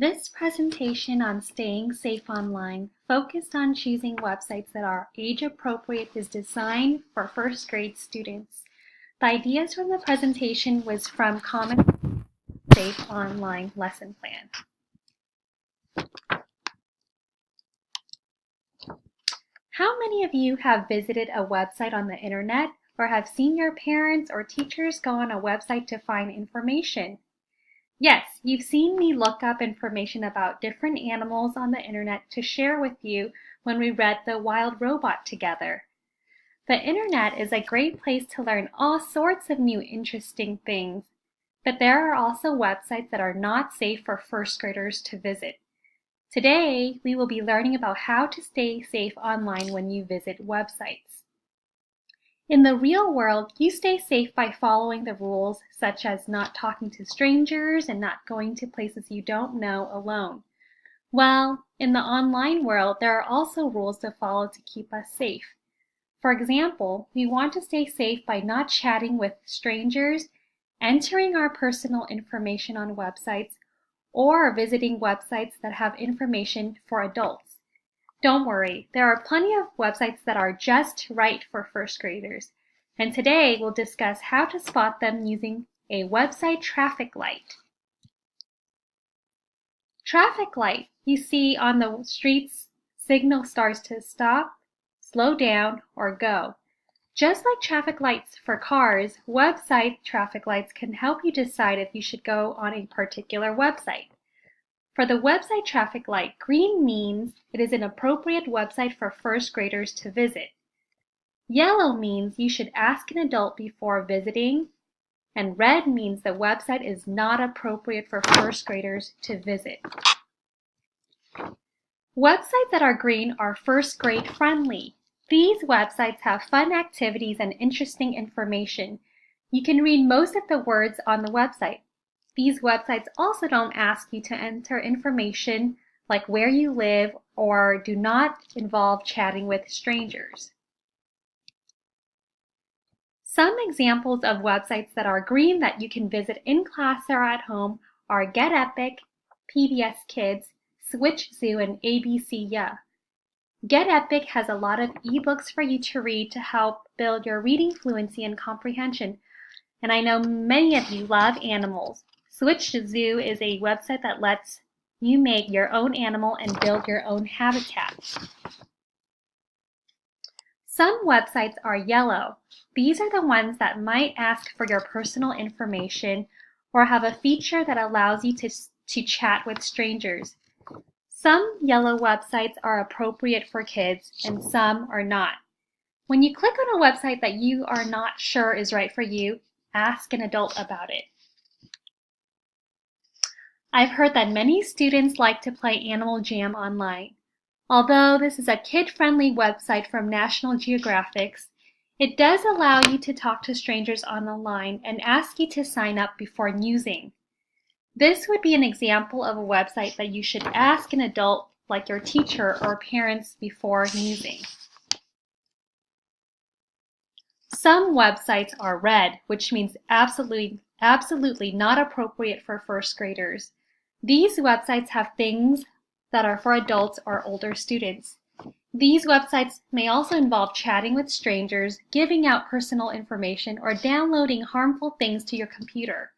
This presentation on staying safe online focused on choosing websites that are age-appropriate is designed for first grade students. The ideas from the presentation was from Common Safe Online Lesson Plan. How many of you have visited a website on the internet or have seen your parents or teachers go on a website to find information? Yes, you've seen me look up information about different animals on the internet to share with you when we read The Wild Robot together. The internet is a great place to learn all sorts of new interesting things, but there are also websites that are not safe for first graders to visit. Today, we will be learning about how to stay safe online when you visit websites. In the real world, you stay safe by following the rules such as not talking to strangers and not going to places you don't know alone. Well, in the online world, there are also rules to follow to keep us safe. For example, we want to stay safe by not chatting with strangers, entering our personal information on websites, or visiting websites that have information for adults. Don't worry, there are plenty of websites that are just right for first graders, and today we'll discuss how to spot them using a website traffic light. Traffic light you see on the streets signal stars to stop, slow down, or go. Just like traffic lights for cars, website traffic lights can help you decide if you should go on a particular website. For the website traffic light, green means it is an appropriate website for first graders to visit. Yellow means you should ask an adult before visiting, and red means the website is not appropriate for first graders to visit. Websites that are green are first grade friendly. These websites have fun activities and interesting information. You can read most of the words on the website. These websites also don't ask you to enter information like where you live or do not involve chatting with strangers. Some examples of websites that are green that you can visit in class or at home are GetEpic, PBS Kids, SwitchZoo, and ABC Yeah. GetEpic has a lot of ebooks for you to read to help build your reading fluency and comprehension. And I know many of you love animals. SwitchZoo is a website that lets you make your own animal and build your own habitat. Some websites are yellow. These are the ones that might ask for your personal information or have a feature that allows you to chat with strangers. Some yellow websites are appropriate for kids and some are not. When you click on a website that you are not sure is right for you, ask an adult about it. I've heard that many students like to play Animal Jam online. Although this is a kid-friendly website from National Geographic, it does allow you to talk to strangers on the line and ask you to sign up before using. This would be an example of a website that you should ask an adult like your teacher or parents before using. Some websites are red, which means absolutely not appropriate for first graders. These websites have things that are for adults or older students. These websites may also involve chatting with strangers, giving out personal information, or downloading harmful things to your computer.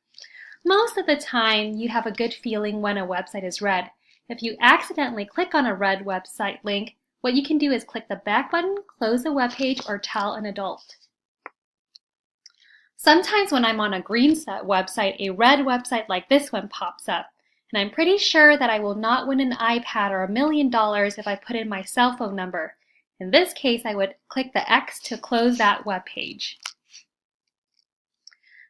Most of the time, you have a good feeling when a website is red. If you accidentally click on a red website link, what you can do is click the back button, close the web page, or tell an adult. Sometimes when I'm on a green website, a red website like this one pops up, and I'm pretty sure that I will not win an iPad or $1 million if I put in my cell phone number. In this case, I would click the X to close that web page.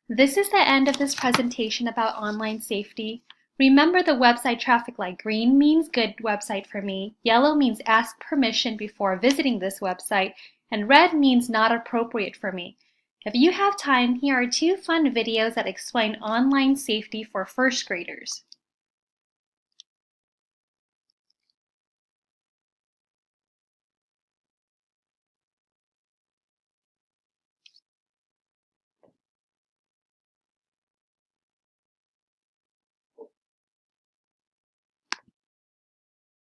This is the end of this presentation about online safety. Remember the website traffic light. Green means good website for me, yellow means ask permission before visiting this website, and red means not appropriate for me. If you have time, here are 2 fun videos that explain online safety for first graders.